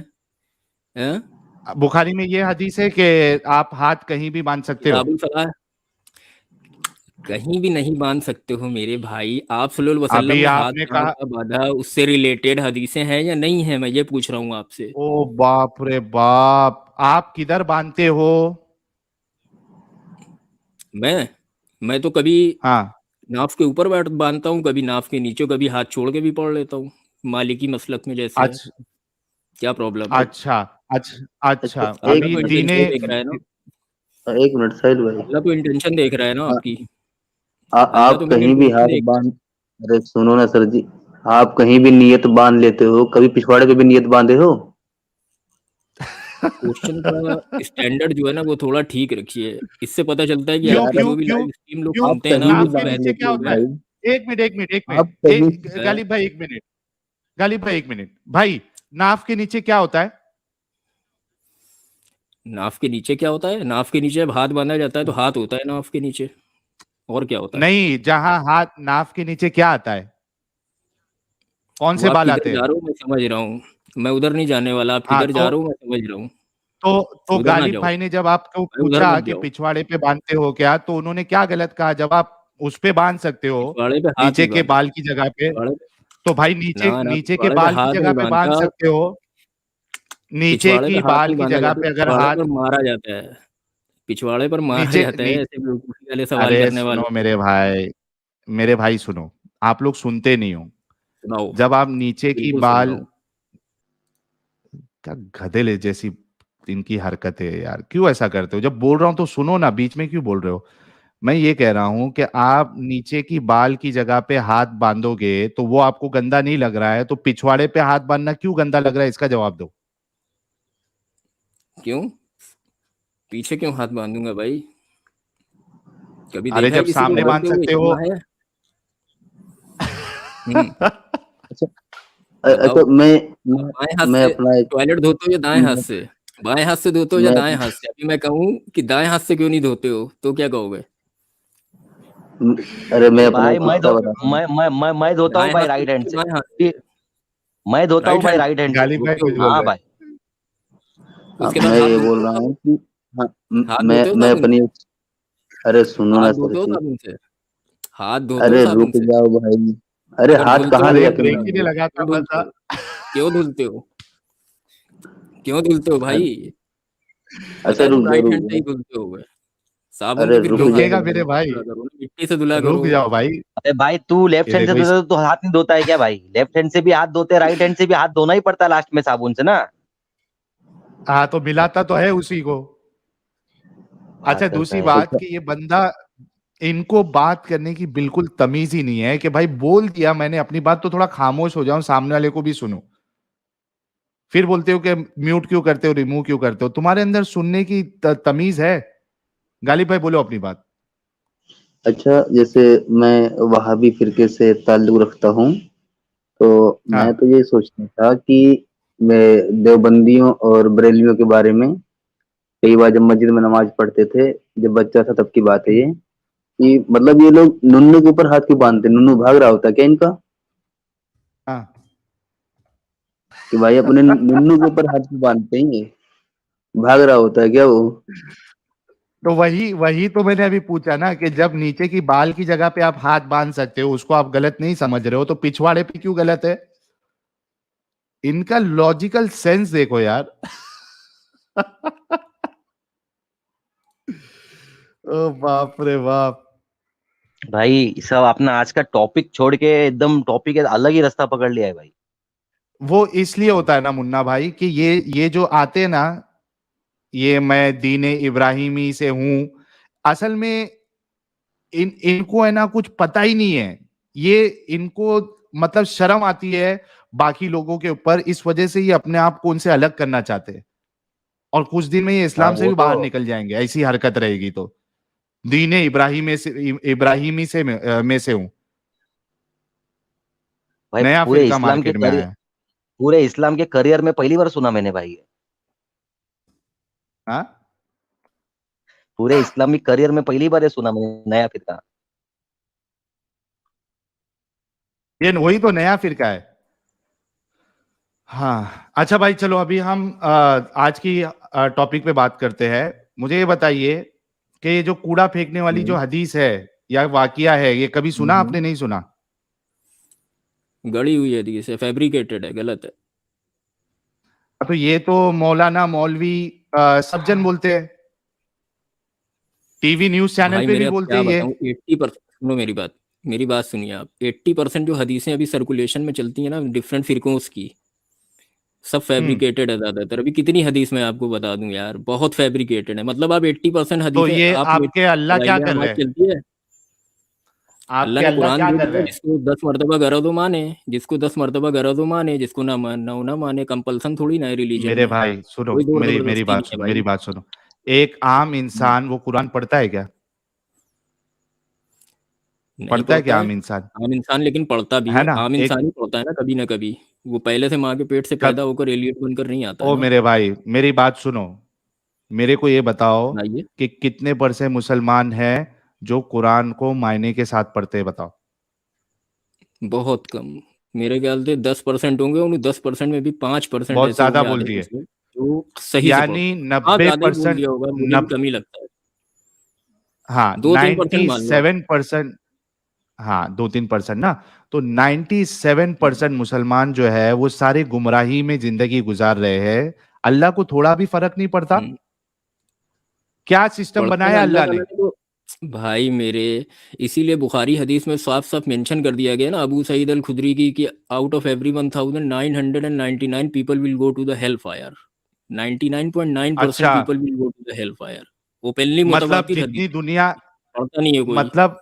हैं? बुखारी में ये हदीस है कि आप हाथ कहीं भी बांध सकते हो। किताबुल फलाह, कहीं भी नहीं बांध सकते हो मेरे भाई। आप सल्लल्लाहु अलैहि वसल्लम अभी ने हाथ आपने कहाँ कहा, कहाँ बांधा, उससे रिलेटेड हदीसें हैं या नहीं है, मैं ये पूछ रहा हूँ आपसे। ओ बाप रे बाप, आप किधर बांधते हो? मैं तो कभी हाँ, नाफ के ऊपर बैठ बांधता हूँ, कभी नाफ के नीचे, कभी हाथ छोड़ के भी पढ़ लेता हूँ, मालिकी मसलक में जैसे है। अच्छा क्या प्रॉब्लम है? अच्छा अच्छा अच्छा, अच्छा। अल्लाह अभी तो दीने, इंटेंशन देख रहा है ना, एक मिनट साहिल भाई। अल्लाह तो इंटेंशन देख रहा है ना आपकी। अल्लाह आप तो मेरी कहीं भी इंटेंशन हाथ देख रहा है। बांध, अरे सुनो ना सर जी, आप कहीं भी नियत बांध लेते हो, कभी पिछवाड़े पे भी नियत बांधे हो? क्वेश्चन का स्टैंडर्ड जो है ना वो थोड़ा ठीक रखिए, इससे पता चलता है कि क्यों आपकी यार क्यों जो भी क्यों लाइव स्ट्रीम लोग क्यों? आप सुनते हैं ना कहीं वो भी नाफ के सब बांध नीचे ऐसे लेते क्या हो लोग होता हैं। है? भाई। एक मिनट एक मिनट एक आप मिनट कहीं, गालिब भाई एक मिनट, गालिब भाई एक मिनट भाई, नाफ के नीचे क्या होता है? नाफ के नीचे क्या होता है? नाफ के नीचे जब हाथ बांधा जाता है तो हाथ होता है नाफ के नीचे, और क्या होता है? नहीं, जहां हाथ, नाफ के नीचे क्या आता है? कौन वो से आप बाल किधर आते जा हैं? रहे हो मैं समझ रहा हूँ, मैं उधर नहीं जाने वाला। आप हाँ किधर जा तो रहे हो मैं समझ रहा हूँ, तो उधर ना गालिब जाओ भाई ने जब आपको भाई, उधर पूछा मत कि जाओ। पिछवाड़े पे बांधते हो क्या, तो उन्होंने क्या गलत कहा? जब आप उस पे बांध सकते हो, पिछवाड़े पे हाथ नीचे नहीं के बांधा, बाल की जगह पे, पिछवाड़े पे तो भाई नीचे ना, नीचे के पिछवाड़े पे बाल की हाथ जगह नहीं पे बांध बांधा। सकते हो। नीचे पिछवाड़े पे की हाथ बाल नहीं की बांधा जगह जाता, पे अगर पिछवाड़े हाथ, पर मारा जाता है, पिछवाड़े पर मारा नीचे जाता है, नी, ऐसे बेवकूफी वाले सवाल अरे करने सुनो वालों को। मेरे भाई सुनो, आप लोग सुनते नहीं हो। सुनाओ, जब आप नीचे की बिल्कुल सुन रहा बाल, हूँ। क्या गधेले जैसी इनकी हरकतें है यार, क्यों ऐसा करते हो? जब बोल रहा हूं तो सुनो ना, बीच में क्यों बोल रहे हो? मैं ये कह रहा हूं कि आप नीचे की बाल की जगह पे हाथ बांधोगे तो वो आपको गंदा नहीं लग रहा है, तो पिछवाड़े पे हाथ बांधना क्यों गंदा लग रहा है, इसका जवाब दो। क्यों पीछे क्यों हाथ बांधूंगा भाई? कभी अरे देखा है जब किसी को सामने बांध धोते हुए, सकते हो। सुना है? हम्म, अच्छा बताओ। अच्छा, आप बाएं हाथ मैं से अपना एक, टॉयलेट धोते हो या दाएं हाथ से? बाएं हाथ से धोते हो या मैं दाएं हाथ से? अभी मैं कहूँ कि दाएं हाथ से क्यों नहीं धोते हो तो क्या कहोगे? अरे मैं अपना भाई एक किस्सा बताता हूँ। मैं धोता हूँ दाएं भाई हाथ से राइट हैंड धोते से। हो, बाएं हाथ ये- से? मैं धोता हूँ राइट भाई हैंड राइट हैंड से। गालिब भाई धोते कुछ हो? बोल हाँ रहे हैं। भाई। उसके बाद मैं हाथ ये धोते बोल हो रहा हूँ साबुन? कि हाँ, हाथ मैं धोते हो मैं साबुन अपनी, से? अरे सुनो हाथ ना सर धोते हो जी, साबुन से? हाथ धोते हो अरे साबुन रुक से? जाओ भाई। अरे अगर हाथ धुलते हो कहाँ तो ले अरे जाके धुलते ब्रेक हो, ही नहीं मारो? लगा था क्यों धुलते बता। हो? क्यों धुलते हो? क्यों धुलते हो अरे, भाई? पता अच्छा है तुम रुक जा राइट रुक हैंड से जा, ही धुलते हो गए। साबुन अरे से फिर रुक क्यों हाथ जा रुकेगा धुलते मेरे हो? भाई। भाई, धुला करो ना, मिट्टी से धुला रुक करो। जाओ भाई। अरे भाई तू लेफ्ट ये हैंड से देखो धोता इस, है तो हाथ नहीं धोता है क्या भाई? लेफ्ट हैंड से भी हाथ धोते, राइट हैंड से भी हाथ धोना ही पड़ता है लास्ट में साबुन से ना। हाँ तो मिलाता तो है उसी को। अच्छा तो दूसरी सही। बात कि ये बंदा, इनको बात करने की बिल्कुल तमीज ही नहीं है कि भाई बोल दिया मैंने अपनी बात तो थोड़ा खामोश हो जाऊं, सामने वाले को भी सुनो। फिर बोलते हो कि म्यूट क्यों करते हो, रिमूव क्यों करते हो, तुम्हारे अंदर सुनने की तमीज है? गालिब भाई बोलो अपनी बात। अच्छा, जैसे मैं वहाबी फिरके से ताल्लुक रखता हूँ, तो मैं हाँ तो ये सोचता था कि मैं देवबंदियों और बरेलियों के बारे में कई बार जब मस्जिद में नमाज पढ़ते थे, जब बच्चा था तब की बात है ये, कि मतलब ये लोग नुन्नू के ऊपर हाथ क्यों बांधते, नुन्नू भाग रहा होता क्या इनका, हाँ। कि भाई अपने नुन्नू के ऊपर हाथ क्यों बांधते हैं ये, भाग रहा होता है क्या वो? तो वही वही तो मैंने अभी पूछा ना कि जब नीचे की बाल की जगह पे आप हाथ बांध सकते हो, उसको आप गलत नहीं समझ रहे हो, तो पिछवाड़े पे क्यों गलत है? इनका लॉजिकल सेंस देखो यार। ओ बाप रे बाप। भाई सब अपना आज का टॉपिक छोड़ के एकदम टॉपिक अलग ही रास्ता पकड़ लिया है भाई। वो इसलिए होता है ना मुन्ना भाई कि ये जो आते हैं ना, ये मैं दीने इब्राहिमी से हूं, असल में इनको है ना कुछ पता ही नहीं है। ये इनको मतलब शर्म आती है बाकी लोगों के ऊपर, इस वजह से ये अपने आप को उनसे अलग करना चाहते हैं। और कुछ दिन में ये हाँ इस्लाम से वो भी तो बाहर निकल जाएंगे, ऐसी हरकत रहेगी तो। दीने इब्राहिमी से में से हूं, भाई नया फिरका मार्केट में आया है। पूरे इस्लाम के करियर में पहली बार सुना मैंने भाई। हाँ पूरे इस्लामिक करियर में पहली बार ये सुना मैंने नया फिरका। ये वही तो नया फिरका है। हाँ अच्छा भाई चलो अभी हम आज की टॉपिक पे बात करते हैं। मुझे ये बताइए कि ये जो कूड़ा फेंकने वाली जो हम्म, हदीस है या वाकया है, ये कभी सुना हम्म। आपने, नहीं सुना? गड़ी हुई हदीस है, फैब्रिकेटेड है, गलत है। तो ये तो मौलाना मौलवी सब जन बोलते हैं, टीवी न्यूज चैनल भाई पे मेरे भी अब बोलते क्या हैं ये। बताऊं, 80%, सुनो मेरी बात सुनिए आप। 80% जो हदीसें अभी सर्कुलेशन में चलती हैं ना डिफरेंट फिरकों की, सब हम्म। फैब्रिकेटेड है ज्यादातर। अभी कितनी हदीस मैं आपको बता दूं यार, बहुत फैब्रिकेटेड है। मतलब आप 80% तो हदीसें ये आप आपके अल्लाह क्या लगाइए, कर रहे हमारी हैं? चलती है। अल्लाह आपके ने अल्लाह कुरान क्या दे कर दिया, रहे हैं? जिसको 10 मरतबा गरज हो माने, जिसको 10 मरतबा गरज हो माने, जिसको ना माने। कंपल्सन थोड़ी ना है रिलीजन मेरे में, भाई सुनो, कोई जोर मेरी मेरी जबरदस्ती बात नहीं है सुनो, मेरी भाई। बात सुनो। एक आम इंसान वो कुरान पढ़ता है क्या? नहीं पढ़ता है पढ़ता क्या है आम इंसान? आम इंसान, लेकिन पढ़ता भी है है। ना? आम एक इंसान ही पढ़ता है ना कभी। वो पहले से माँ के पेट से पैदा कब, होकर एलियट बनकर नहीं आता है ओ ना। मेरे भाई मेरी बात सुनो, मेरे को ये बताओ सुनाइए। कि कितने परसेंट मुसलमान हैं जो कुरान को मायने के साथ पढ़ते हैं, बताओ। बहुत कम। मेरे ख्याल से 10% होंगे, उन 10% में भी 5% बहुत ऐसे ज्यादा होंगे बोल आधे दिए, कुछ लोग जो सही से यानी पढ़ते हैं। हाँ, नब्बे ज्यादा ही बोल परसेंट दिया होगा, मुझे भी नब कम ही लगता है। हाँ 2-3% नाइन्टी मान लो आप। सेवन परसेंट हाँ 2-3% ना, तो 97% मुसलमान जो है वो सारे गुमराही में जिंदगी गुजार रहे हैं। अल्लाह को थोड़ा भी फर्क नहीं पड़ता? हम्म, क्या सिस्टम पढ़ते हैं बनाया अल्लाह अल्लाह ताला ने? ने तो। भाई मेरे, इसीलिए बुखारी हदीस में साफ साफ मेंशन कर दिया गया ना अबू सईद अल खुदरी की, कि out of every 1999 people will go to the hell fire. 99.9% अच्छा, people will go to the hell fire. Openly मतलब मुतवातिर हदीस जितनी है, दुनिया, पढ़ता नहीं है कोई। मतलब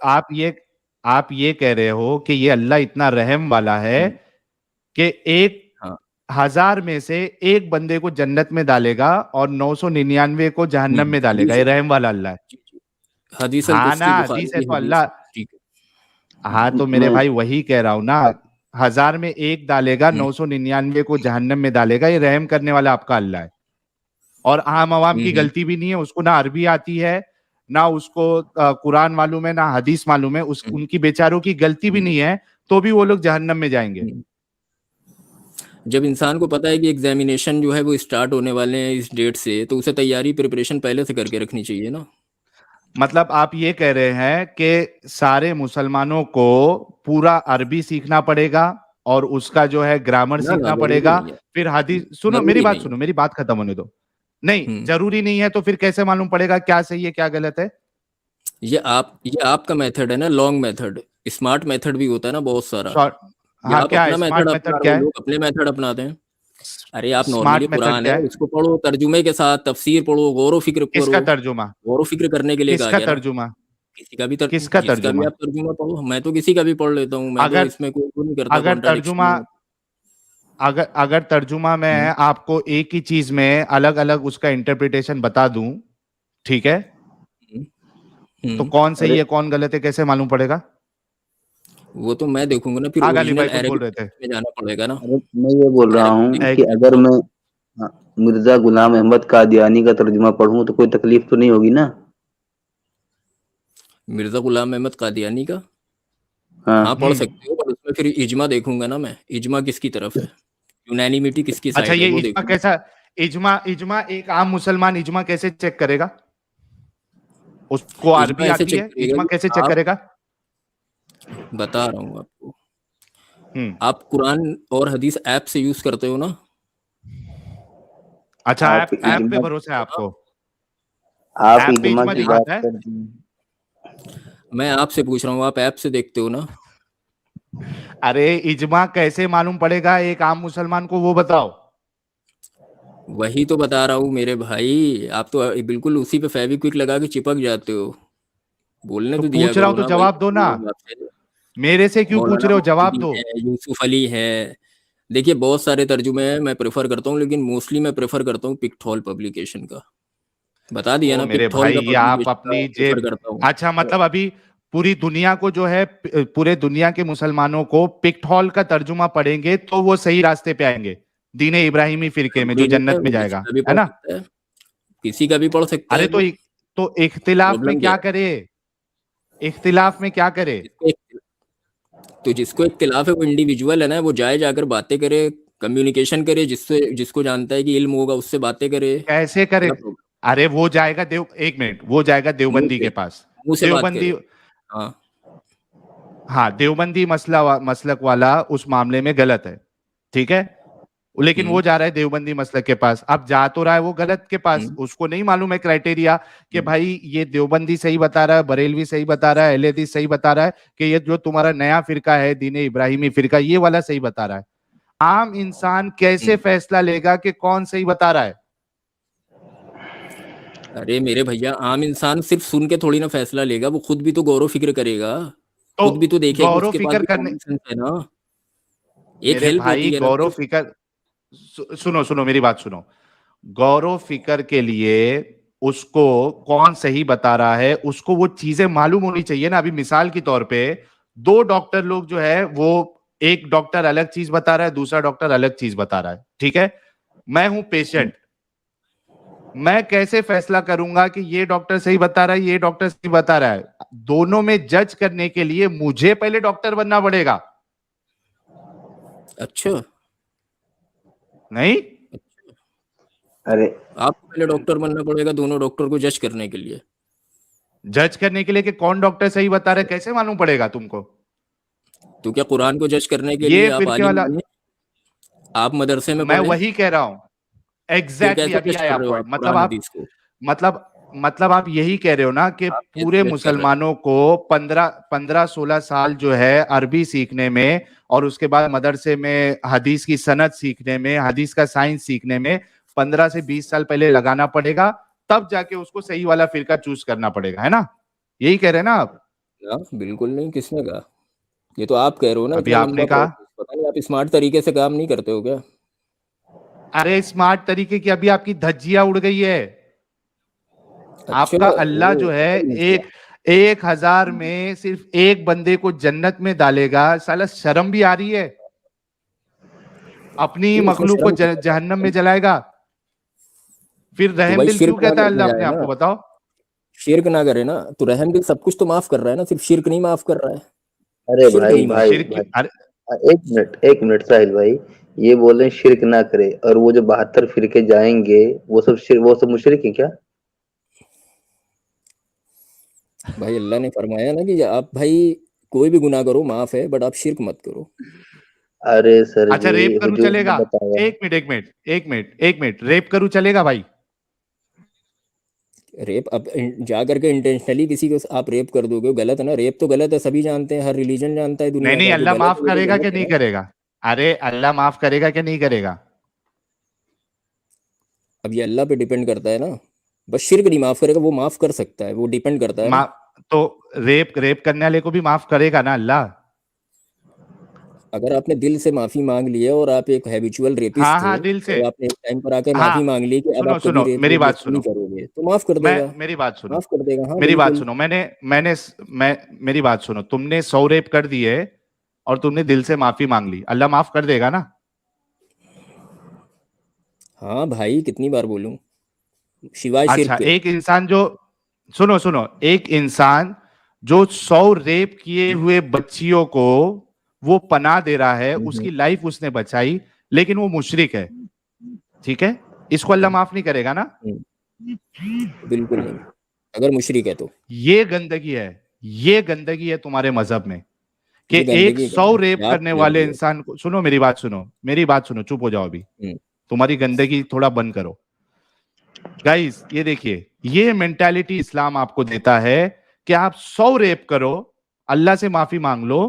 आप ये कह रहे हो कि ये अल्लाह इतना रहम वाला है हम्म, कि 1,000 में से एक बंदे को जन्नत में डालेगा और 999 को जहन्नम में डालेगा, हदीस ये है। रहम वाला अल्लाह है। जी, जी। हदीस अल हाँ ना, कुदसी बुखारी हदीस है की तो हदीस अल्लाह। है। ठीक है। हाँ तो मेरे मैं भाई वही कह रहा हूं ना, 1,000 में एक डालेगा, हम्म, 999 को जहन्नम में डालेगा, ये रहम करने वाला आपका अल्लाह है। और आम आवाम की हम्म, गलती भी नहीं है, उसको ना अरबी आती है, ना उसको कुरान मालूम है, ना हदीस मालूम है, हम्म, उनकी बेचारों की गलती भी हम्म, नहीं है, तो भी वो लोग जहन्नम में जाएंगे। हम्म। जब इंसान को पता है कि एग्जामिनेशन जो है वो स्टार्ट होने वाले हैं इस डेट से, तो उसे तैयारी प्रिपरेशन पहले से करके रखनी चाहिए ना। मतलब आप ये कह रहे हैं कि सारे मुसलमानों को पूरा अरबी सीखना पड़ेगा और उसका जो है ग्रामर ना ना, सीखना जरूरी पड़ेगा, नहीं है। फिर हदीस, सुनो मेरी जरूरी बात नहीं है। सुनो, मेरी बात खत्म होने दो। नहीं हम्म। जरूरी नहीं है तो फिर कैसे मालूम पड़ेगा क्या सही है क्या गलत है? ये आपका मेथड है ना, लॉन्ग मेथड। स्मार्ट मेथड भी होता है ना बहुत सारा। शॉर्ट, ये हाँ आप क्या है अपना स्मार्ट मेथड अपना मेथड, रहे हो, क्या है? लोग अपने मेथड अपनाते हैं। अरे आप स्मार्ट नॉर्मली मेथड कुरान क्या है है? उसको पढ़ो, तर्जुमे के साथ तफसीर पढ़ो, गौर व फिक्र किसका करो। तर्जुमा? गौर व फिक्र करने के लिए कहा किसका गया ना, तर्जुमा? किसी का भी किसका जिसका भी तर्जुमा? आप तर्जुमा पढ़ो, मैं तो किसी का भी पढ़ लेता हूँ, मैं तो अगर इसमें कोई वो नहीं करता अगर कॉन्ट्राडिक्शन तर्जुमा में। अगर अगर तर्जुमा में आपको एक ही चीज में अलग अलग उसका इंटरप्रिटेशन बता दूं, ठीक है, हम्म, तो हम्म, कौन सही अरे है कौन गलत है कैसे मालूम पड़ेगा? वो तो मैं देखूंगा ना, फिर हाँ गालिब ओरिजिनल भाई कुछ बोल अरबिक रहे थे। में जाना पड़ेगा ना, अरे मैं ये बोल रहा अरबिक हूँ कि लैंग्वेज में अगर जाना मैं हाँ, मिर्जा गुलाम अहमद कादियानी का तर्जुमा पढ़ूं तो कोई तकलीफ तो नहीं होगी ना? मिर्जा गुलाम अहमद कादियानी का, हाँ हाँ। पढ़ सकते हो, पर उसमें फिर इजमा देखूंगा ना मैं, इजमा किसकी तरफ है, यूनानिमिटी किसकी अच्छा, साइड है ये वो इज्मा देखूंगा। कैसा? इज्मा इज्मा एक आम मुसलमान इज्मा कैसे चेक करेगा? उसको इजमा अरबी ऐसे आती चेक है, करिएगा इज्मा कि कैसे चेक आप, करेगा? बता रहा हूँ आपको, हम्म। आप कुरान और हदीस ऐप से यूज करते हो ना, अच्छा, आप ऐप ऐप पे इजमा भरोसा है आपको? आप ऐप पे इजमा इज्मा की बात दिखाता है? करते हैं। मैं आपसे पूछ रहा हूँ, आप ऐप से देखते हो ना? अरे इज्मा कैसे मालूम पड़ेगा एक आम मुसलमान को, वो बताओ। वही तो बता रहा हूँ मेरे भाई, आप तो बिल्कुल उसी पे फेविक्विक लगा के चिपक जाते हो, बोलने तो तो दिया पूछ रहा करो हूं तो ना भाई। जवाब दो ना। आपसे मेरे से क्यों पूछ मौलाना रहे हो? जवाब मोहद्दीन दो। है, यूसुफ अली है, देखिए बहुत सारे तर्जुमे हैं, मैं प्रेफर करता हूँ, लेकिन मोस्टली मैं प्रेफर करता हूँ पिक्थॉल पब्लिकेशन का। बता दिया ओ ना, मेरे पिक्थॉल का भाई, आप पब्लिकेशन का अपनी प्रेफर जेब। करता हूँ। अच्छा, मतलब अभी पूरी दुनिया को जो है, पूरे दुनिया के मुसलमानों को पिक्थॉल का तर्जुमा पढ़ेंगे तो वो सही रास्ते पे आएंगे, दीने इब्राहिमी फिरके में, जो जरूरी नहीं है, जन्नत में वो किसी जाएगा, का भी है पढ़ ना? सकता है, किसी का भी पढ़ सकता है अरे वो, तो इख्तिलाफ में प्रॉब्लम क्या क्या है? करे? इख्तिलाफ में क्या करे? जिसको तो जिसको इख्तिलाफ है वो इंडिविजुअल है ना, वो जाए जाकर बातें करे, कम्युनिकेशन करे, जिससे जिसको जानता है कि इल्म होगा उससे बातें करे, कैसे करे? क्या प्रॉब्लम? अरे वो जाएगा एक मिनट, वो जाएगा मुंह देवबंदी से के पास। मुंह से बात देवबंदी, करे। हाँ, हाँ, देवबंदी मसलक वाला उस मामले में गलत है, ठीक है, लेकिन हम्म, वो जा रहा है देवबंदी मसलक के पास। अब जा तो रहा है वो गलत के पास, हम्म, उसको नहीं मालूम है क्राइटेरिया कि हम्म। भाई ये देवबंदी सही बता रहा है, बरेलवी सही बता रहा है, अहले हदीस सही बता रहा है, कि ये जो तुम्हारा नया फिरका है दीने इब्राहिमी फिरका, ये वाला सही बता रहा है। आम इंसान कैसे हम्म। फैसला लेगा कि कौन सही बता रहा है? अरे मेरे भैया, आम इंसान सिर्फ सुन के थोड़ी ना फैसला लेगा, वो खुद भी तो गौर व फिक्र करेगा, तो खुद भी तो देखेगा, गौरव उसके पास फिकर भी करने, कॉमन सेंस है ना, एक मेरे हेल्प भाई होती है ना गौरव भाई। फिकर, सुनो सुनो मेरी बात सुनो। गौरव फिकर के लिए उसको कौन सही बता रहा है, उसको वो चीजें मालूम होनी चाहिए ना। अभी मिसाल के तौर पे दो डॉक्टर लोग जो है वो, एक डॉक्टर अलग चीज बता रहा है, दूसरा डॉक्टर अलग चीज बता रहा है, ठीक है, मैं हूं पेशेंट, मैं कैसे फैसला करूंगा कि ये डॉक्टर सही बता रहा है, ये डॉक्टर सही बता रहा है? दोनों में जज करने के लिए मुझे पहले डॉक्टर बनना पड़ेगा, अच्छा, नहीं? अरे आपको पहले डॉक्टर बनना पड़ेगा दोनों डॉक्टर को जज करने के लिए? जज करने के लिए कि कौन डॉक्टर सही बता रहा है कैसे मालूम पड़ेगा तुमको? तो क्या कुरान को जज करने के लिए ये आप फिरके आलिम वाला, बने, आप मदरसे में मैं पढ़े, वही कह रहा हूं, फिर एग्जैक्टली कैसे अभी जज आया कर रहे हो पॉइंट। आप मतलब कुरान आप, हदीस को? मतलब मतलब आप यही कह रहे हो ना कि आप पूरे कैसे जज कर रहे हो? मुसलमानों को 15-16 साल जो है अरबी सीखने में, और उसके बाद मदरसे में हदीस की सनद सीखने में, हदीस का साइंस सीखने में 15 से 20 साल पहले लगाना पड़ेगा, तब जाके उसको सही वाला फिरका चूज करना पड़ेगा, है ना? यही कह रहे हैं ना आप? ना बिल्कुल नहीं, किसने कहा? ये तो आप कह रहे हो ना, अभी इतना आपने लंबा कहा। प्रोसेस, पता नहीं आप स्मार्ट तरीके से काम नहीं करते हो क्या? अरे स्मार्ट तरीके की अभी आपकी धज्जियां उड़ गई है। अच्छा, आपका अल्लाह वो जो है असल मसला। एक 1,000 में सिर्फ एक बंदे को जन्नत में डालेगा, साला शर्म भी आ रही है? अपनी क्यों, इसमें मखलूक को शर्म की क्या बात जहन्नम है? में जलाएगा? फिर तो रहम भाई दिल क्यों शिरक ना कहता है अल्लाह करने अपने जाए आप ना, को, बताओ? शिरक ना करे ना, तो रहम दिल सब कुछ तो माफ कर रहा है ना, सिर्फ शिरक नहीं माफ कर रहा है, अरे शिरक भाई नहीं माफ भाई कर शिरक रहा भाई, है। अरे एक मिनट साहिल भाई, ये बोल रहे हैं शिरक ना करे, और वो जो 72 फिरके जाएंगे वो सब मुशरिक है क्या? भाई अल्लाह ने फरमाया ना कि आप भाई कोई भी गुनाह करो माफ है, बट आप शिरक मत करो। अरे सर अच्छा, जी, रेप करूं हुजूर ने चलेगा? बताया। एक मिनट, रेप करूं चलेगा भाई? रेप अब जा करके इंटेंशनली किसी को आप रेप कर दोगे, वो गलत है ना, रेप तो गलत है, सभी जानते हैं, हर रिलीजन जानता है नहीं दुनिया नहीं, का, जो अल्लाह गलत है माफ वो तो करेगा गलत कि है नहीं ना। करेगा? अरे अल्लाह माफ करेगा कि नहीं करेगा? अब ये अल्लाह पे डिपेंड करता है ना, बस शिर्क नहीं माफ करेगा, वो माफ कर सकता है, वो डिपेंड करता है ना। तो रेप करने वाले को भी माफ करेगा ना अल्लाह? अगर आपने दिल से माफी मांग ली है और आप एक हैबिचुअल रेपिस्ट हाँ थे हाँ, दिल से। और आपने एक टाइम पर आकर माफी हाँ, मांग ली कि अब सुनो आप कभी सुनो, रेप मेरी बात नहीं सुनो। करोगे, तो माफ कर देगा, मेरी बात सुनो, माफ कर देगा। हाँ मेरी बात बिल्कुल। सुनो। मेरी बात सुनो। तुमने 100 रेप कर दिए और तुमने दिल से माफी मांग ली, अल्लाह माफ कर देगा ना? हाँ भाई, कितनी बार बोलूं, शिवाय शिर्क अच्छा, के। एक इंसान जो, सुनो सुनो, एक इंसान जो 100 रेप किए हुए बच्चियों को वो पनाह दे रहा है, उसकी लाइफ उसने बचाई, लेकिन वो मुशरिक है, ठीक है? इसको अल्लाह माफ नहीं करेगा ना? बिल्कुल नहीं, अगर मुशरिक है तो। ये गंदगी है, ये गंदगी है तुम्हारे मजहब में कि ये एक गंदगी 100 कहाँ है, रेप ये आप करने वाले गंदगी है। इंसान को, सुनो मेरी बात सुनो, मेरी बात सुनो, चुप हो जाओ अभी, तुम्हारी गंदगी थोड़ा बंद करो। गाइस ये देखिए, ये मेंटालिटी इस्लाम आपको देता है कि आप 100 रेप करो, अल्लाह से माफी मांग लो,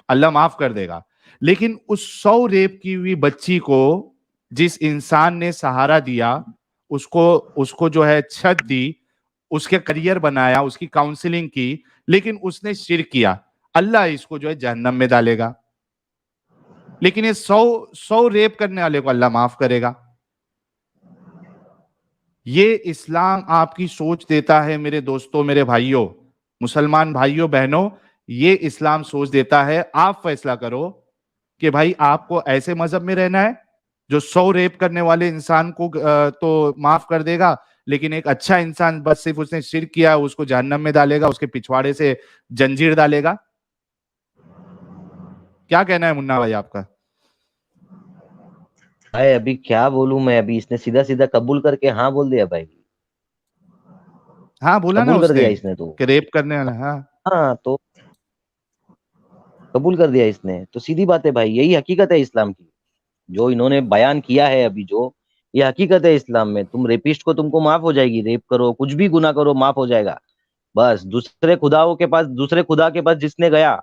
अल्लाह माफ कर देगा। लेकिन उस 100 रेप की हुई बच्ची को जिस इंसान ने सहारा दिया, उसको उसको जो है छत दी, उसके करियर बनाया, उसकी काउंसलिंग की, लेकिन उसने शिर्क किया, अल्लाह इसको जो है जहन्नम में डालेगा। लेकिन ये 100 रेप करने वाले को अल्लाह माफ करेगा। ये इस्लाम आपकी सोच देता है मेरे दोस्तों, मेरे भाइयों, मुसलमान भाइयों बहनों, ये इस्लाम सोच देता है। आप फैसला करो कि भाई आपको ऐसे मजहब में रहना है जो 100 रेप करने वाले इंसान को तो माफ कर देगा, लेकिन एक अच्छा इंसान बस सिर्फ उसने शिर्क किया उसको जहन्नम में डालेगा, उसके पिछवाड़े से जंजीर डालेगा। क्या कहना है मुन्ना भाई आपका? भाई अभी क्या बोलूं मैं, अभी इसने सीधा सीधा कबूल करके हाँ बोल दिया भाई, हाँ बोला ना कबूल कर उसने दिया इसने तो। कि रेप करने वाला। हाँ हाँ तो कबूल कर दिया इसने, तो सीधी बात है भाई, यही हकीकत है इस्लाम की जो इन्होंने बयान किया है अभी, जो ये हकीकत है इस्लाम में। तुम रेपिस्ट को तुमको माफ हो जाएगी, रेप करो कुछ भी गुनाह करो माफ हो जाएगा, बस दूसरे खुदाओं के पास, दूसरे खुदा के पास जिसने गया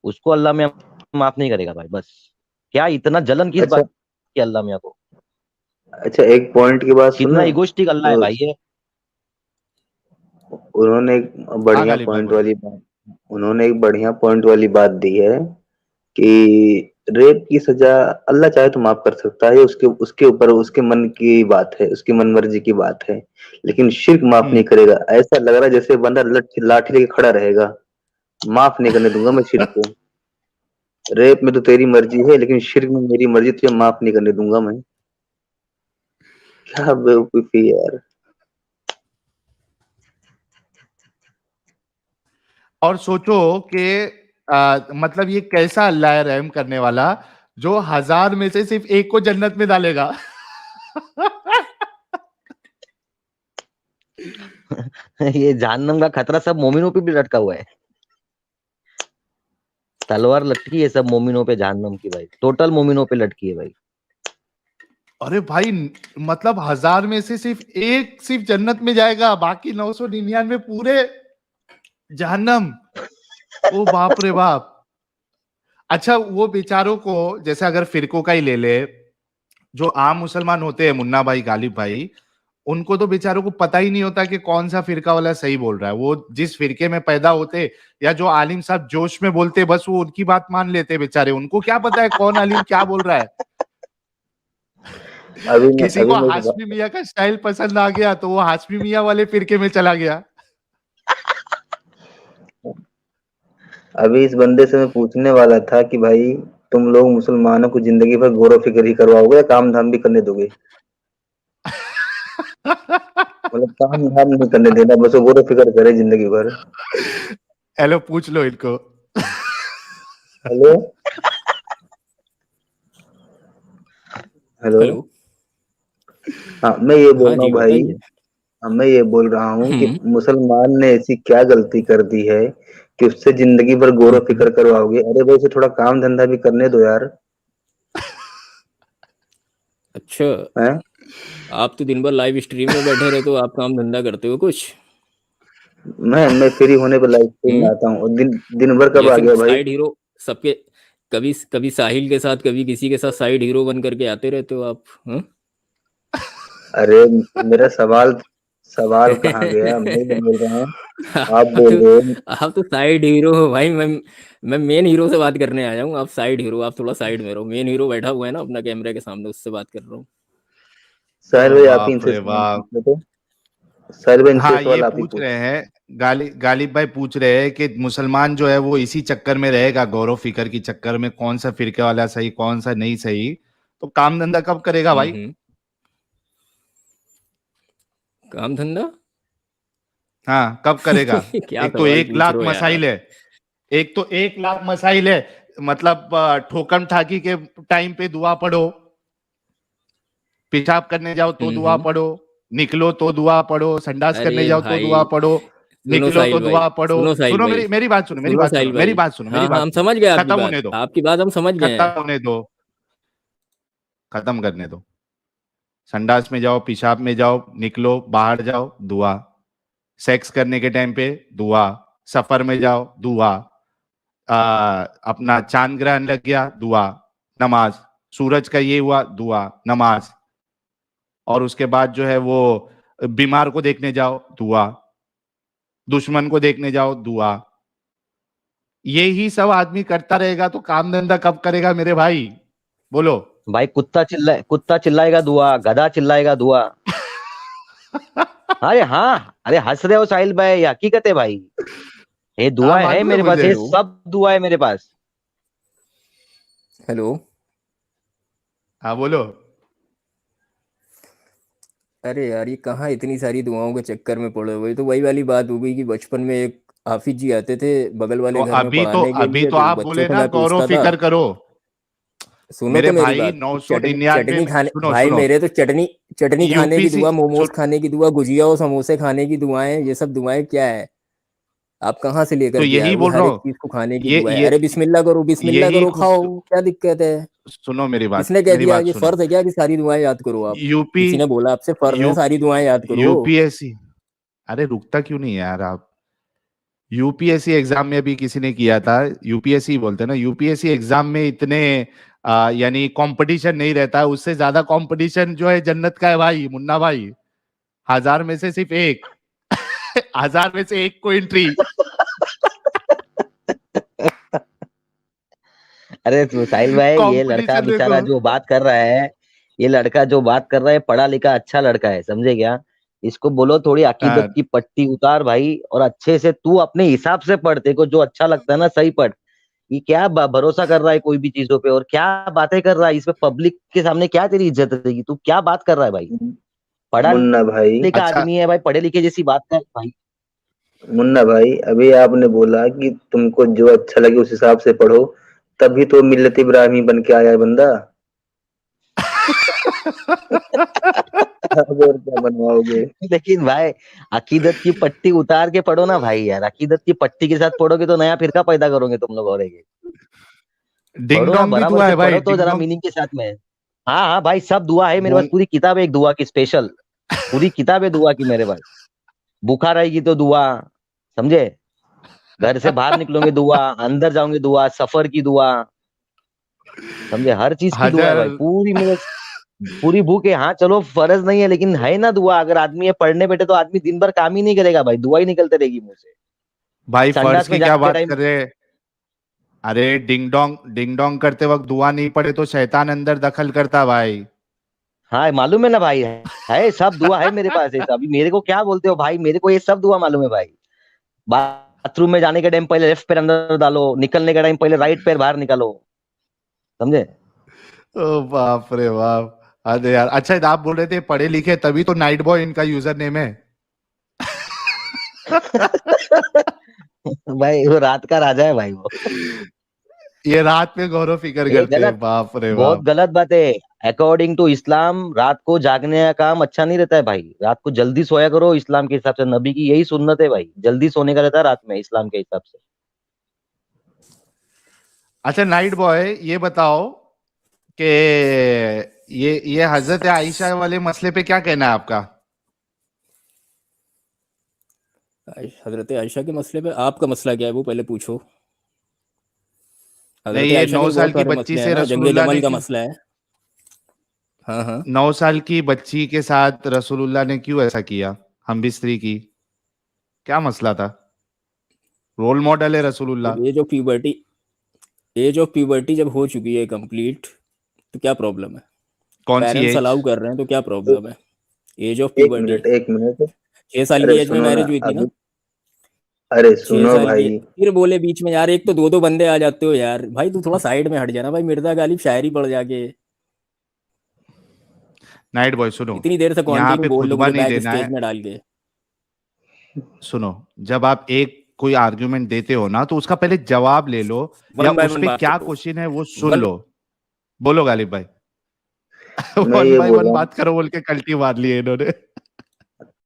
उसको अल्लाह में माफ नहीं करेगा भाई। बस क्या इतना जलन किस अच्छा बात की अल्लाह मियां को, अच्छा, एक पॉइंट की बात कितना सुनो। इगोइस्टिक अल्लाह है तो भाई ये। उन्होंने एक हाँ बढ़िया गालिब भाई पॉइंट बोलिए। वाली बात उन्होंने एक बढ़िया पॉइंट वाली बात दी है कि रेप की सजा अल्लाह चाहे तो माफ कर सकता है, उसके उसके ऊपर उसके मन की बात है, उसकी मन मर्जी की बात है, लेकिन शिर्क माफ नहीं करेगा। ऐसा लग रहा है जैसे बंदा लाठी लेके खड़ा रहेगा, माफ नहीं करने दूंगा मैं शिर्क को। रेप में तो तेरी मर्जी है, लेकिन शिर्क में मेरी मर्जी, तुझे माफ नहीं करने दूंगा मैं। क्या बेवकूफी है यार। और सोचो कि मतलब ये कैसा अल्लाह है रहम करने वाला जो 1000 में से सिर्फ एक को जन्नत में डालेगा। ये जहन्नम का खतरा सब मोमिनों पे भी लटका हुआ है, तलवार लटकी है सब मोमिनों पे जहन्नम की भाई, टोटल मोमिनों पे लटकी है भाई। अरे भाई, मतलब 1000 में से सिर्फ एक सिर्फ जन्नत में जाएगा, बाकी 999 पूरे जहन्नम। ओ बाप रे बाप। अच्छा, वो बेचारों को, जैसे अगर फिरकों का ही ले ले, जो आम मुसलमान होते हैं मुन्ना भाई, गालिब भाई, उनको तो बेचारों को पता ही नहीं होता कि कौन सा फिरका वाला सही बोल रहा है। वो जिस फिरके में पैदा होते या जो आलिम साहब जोश में बोलते, बस वो उनकी बात मान लेते बेचारे। उनको क्या पता है कौन आलिम क्या बोल रहा है। किसी को हाशमी मियां का स्टाइल पसंद आ गया तो वो हाशमी मियां वाले फिरके में चला गया। अभी इस बंदे से मैं पूछने वाला था कि भाई तुम लोग मुसलमानों को जिंदगी भर गौर फिक्र ही करवाओगे या काम धाम भी करने दोगे? मतलब काम धाम नहीं करने देना, बस वो गौर फिक्र करे जिंदगी भर। हेलो, पूछ लो इनको। Hello hello. हेलो। हाँ मैं ये बोल हाँ रहा जी हूँ भाई, बताइए। हाँ मैं ये बोल रहा हूँ कि मुसलमान ने ऐसी क्या गलती कर दी है कि उससे जिंदगी भर गौर फिक्र करवाओगे? अरे भाई उसे थोड़ा काम धंधा भी करने दो यार। अच्छा, हैं? आप तो दिन भर लाइव स्ट्रीम में बैठे रहते हो, आप काम धंधा करते हो कुछ? मैं फ्री होने पर लाइव स्ट्रीम में आता हूँ, और दिन दिन भर कब या आ फिर गया भाई? साइड हीरो सबके, कभी कभी साहिल के साथ, कभी किसी के साथ साइड हीरो बन करके आते रहते हो आप? हाँ? अरे मेरा सवाल सवाल कहाँ गया? मैं ये बोल रहा हूँ, आप बोल रहे हो। आप तो साइड हीरो हो भाई। मैं मेन हीरो से बात करने आया हूँ, आप साइड हीरो, आप थोड़ा साइड में रहो। मेन हीरो बैठा हुआ है ना अपना कैमरे के सामने, उससे बात कर रहा हूँ। साहिल ओ भाई आप ही बाप इनसे रे सवाल बाप। पूछो तो। साहिल भाई इनसे हाँ, ये सवाल आप ही पूछ पूछो। रहे हैं, गालिब भाई पूछ रहे हैं कि मुसलमान जो है वो इसी चक्कर में रहेगा, गौरव फिकर की चक्कर में, कौन सा फिरके वाला सही कौन सा नहीं सही, तो काम धंधा कब करेगा भाई? काम धंधा। हाँ, कब करेगा? क्या एक तो सवाल एक पूछ लाख रहे हो यार। मसाइल है, एक तो 1 लाख मसाइल है। मतलब ठोकम ठाकी के टाइम पे दुआ पढ़ो, पेशाब करने जाओ तो दुआ हम्म। पढ़ो, निकलो तो दुआ पढ़ो, संडास करने अरे जाओ तो दुआ भाई, पढ़ो, सुनो निकलो तो साहिल भाई, दुआ पढ़ो। सुनो साहिल सुनो, भाई, मेरी मेरी बात सुनो, मेरी सुनो बात सुनो, साहिल मेरी भाई। बात सुनो, मेरी हाँ हाँ, बात हम सुनो। समझ गए आपकी खत्म बात, होने दो, आपकी बात हम समझ गए खत्म हैं। होने दो, खत्म करने दो। संडास में जाओ, पेशाब में जाओ, निकलो बाहर जाओ, दुआ। सेक्स करने के टाइम पे दुआ, सफर में जाओ दुआ, अपना चांद ग्रहण लग गया दुआ, नमाज, सूरज का ये हुआ दुआ, नमाज, और उसके बाद जो है वो बीमार को देखने जाओ दुआ, दुश्मन को देखने जाओ दुआ। ये ही सब आदमी करता रहेगा तो काम धंधा कब करेगा मेरे भाई? बोलो। भाई कुत्ता चिल्लाएगा दुआ, गधा चिल्लाएगा दुआ। अरे हाँ, अरे हंस रहे हो साहिल भाई, ये हकीकत है भाई। ये हाँ, दुआ है मालूम है मेरे पास, मुझे। ये हेलो। सब दुआ है मेरे पास। हेलो। हाँ, बोलो। अरे यार, ये कहाँ इतनी सारी दुआओं के चक्कर में पड़े हुए। तो वही वाली बात हो गई कि बचपन में एक हाफिज जी आते थे बगल तो वाले घर में पढ़ाने के अभी लिए, तो तो आप बच्चों बोले को ना मैं गौरव पूछता था। फिकर करो। सुनो मेरे तो मेरी भाई बात, कि 999 चटनी में, खाने, सुनो भाई सुनो, मेरे तो चटनी चटनी खाने की यूपीसी, दुआ, मोमोज खाने की दुआ, गुजिया और समोसे खाने की दुआएं, ये सब दुआएं क्या है? आप कहाँ से तो लेकर के आए? यही वो बोल रहा हर एक हूँ। चीज को खाने की ये दुआ है। ये अरे बिस्मिल्लाह करो, बिस्मिल्लाह यही करो, तो खाओ, क्या दिक्कत है? सुनो किसने कह मेरी दिया? बात ये सुनो। फर्ज है क्या कि सारी दुआएं याद करो आप? यूपी किसी ने बोला आपसे फर्ज है यू सारी दुआएं याद करो? यूपीएससी, अरे रुकता क्यों नहीं है यार आप? यूपीएससी एग्जाम में अभी किसी ने किया था, यूपीएससी बोलते हैं ना, यूपीएससी एग्जाम में इतने यानी कंपटीशन नहीं रहता है, उससे ज्यादा कंपटीशन जो है जन्नत का है भाई, मुन्ना भाई। 1000 में से सिर्फ एक, 1000 में से एक को एंट्री। अरे तो साहिल भाई, ये लड़का कंपटीशन देखो। बेचारा जो बात कर रहा है, ये लड़का जो बात कर रहा है पढ़ा लिखा अच्छा लड़का है, समझे क्या? इसको बोलो थोड़ी अकीदत हाँ, की पट्टी उतार भाई, और अच्छे से तू अपने हिसाब से पढ़, तेरे को जो अच्छा लगता है ना सही पढ़। ये क्या भरोसा कर रहा है कोई भी चीजों पे, और क्या बातें कर रहा है इसमें, पब्लिक के सामने क्या तेरी इज्जत रहेगी? तू क्या बात कर रहा है भाई? पढ़ा मुन्ना भाई, लिखा अच्छा। आदमी है भाई, पढ़े लिखे जैसी बात कर भाई। मुन्ना भाई, अभी आपने बोला कि तुमको जो अच्छा लगे उस हिसाब से पढ़ो, तभी तो मिल्लत इब्राहिमी बन के आया है बंदा। अब और क्या बनवाओगे? लेकिन भाई, अकीदत की पट्टी उतार के पढ़ो ना भाई, यार अकीदत की पट्टी के साथ पढ़ोगे तो नया फिरका पैदा करोगे तुम लोग, और एक डिंग पढ़ो ना, डोंग भी बराबर दुआ से है भाई, पढ़ो तो डिंग जरा डोंग। मीनिंग के साथ में। हाँ हाँ भाई, सब दुआ है मेरे पास, बोंग। पूरी किताब है एक दुआ की स्पेशल, पूरी किताब है दुआ की मेरे पास। बुखार आएगी तो दुआ, समझे? घर से बाहर निकलोगे दुआ, अंदर जाओगे दुआ, सफर की दुआ, समझे? हर चीज की दुआ है भाई, हजर पूरी मेरे, पूरी बुक है। हाँ चलो फर्ज नहीं है, लेकिन है ना दुआ, अगर आदमी ये पढ़ने बैठे तो आदमी दिन भर काम ही नहीं करेगा भाई, दुआ ही निकलते रहेगी मुंह से। भाई, फर्ज संडास में की क्या जाने के बात टाइम, कर रहे हैं? अरे डिंग डोंग करते वक्त दुआ नहीं पड़े तो शैतान अंदर दखल करता भाई। हाँ मालूम है ना भाई, है सब दुआ है मेरे पास, है सब। अभी मेरे को क्या बोलते हो भाई, मेरे को ये सब दुआ मालूम है भाई। बाथरूम में जाने के टाइम पहले लेफ्ट पैर अंदर डालो, निकलने के टाइम पहले राइट पैर बाहर निकालो, समझे? ओ बाप रे बाप। अरे यार, अच्छा आप बोल रहे थे पढ़े लिखे, तभी तो नाइट बॉय इनका यूजर नेम है। भाई वो रात का राजा है भाई वो। ये रात में गौरव फिकर ये करते हैं, गलत, बाप रे बहुत बाप। गलत बात है। अकॉर्डिंग टू इस्लाम रात को जागने का काम अच्छा नहीं रहता है भाई, रात को जल्दी सोया करो, इस्लाम के हिसाब से नबी की यही सुन्नत है भाई, जल्दी सोने का रहता है रात में इस्लाम के हिसाब से। अच्छा नाइट बॉय, ये बताओ कि ये हजरत आयशा वाले मसले पे क्या कहना है आपका? हजरत आयशा के मसले पे आपका मसला क्या है वो पहले पूछो। नहीं, हजरत ये आयशा के 9 भी साल बहुत की सारे बच्ची मसले हैं से ना, जंगे रसूलुल्लाह ने जमल का क्यों? मसला है। हाँ हाँ 9 साल की बच्ची के साथ रसूलुल्लाह ने क्यों ऐसा किया, हम बिस्तरी की, क्या मसला था? रोल मॉडल है रसूलुल्लाह। एज ऑफ प्यूबर्टी जब हो चुकी है कंप्लीट, तो क्या प्रॉब्लम है? कौन सी पेरेंट्स एज? अलाउ कर रहे हैं तो क्या प्रॉब्लम है? एज ऑफ एक प्यूबर्टी मिनट, एक मिनट। 6 साल की अरे एज में सुनो ना मैरिज हुई थी ना? अभी। अरे 6 सुनो साल की। भाई। फिर बोले बीच में यार, एक तो दो दो बंदे आ जाते हो यार, भाई तू थोड़ा साइड में हट जाना भाई, मिर्जा गालिब शायरी पढ़ जाके। नाइट बॉय सुनो, इतनी देर से यहाँ कंटिन्यू पे बोल लो खुतबा मुझे नहीं बैक देना स्टेज है। में डाल के। सुनो, जब आप एक कोई आर्ग्यूमेंट देते हो ना तो उसका पहले जवाब ले लो, या वन बाय उस वन पे बात क्या करो। क्वेश्चन है वो सुन वन लो। बोलो गालिब भाई। मैं वन ये बाय बोल वन रहा हूँ। बात करो बोल के कल्टी मार लिए इन्होंने।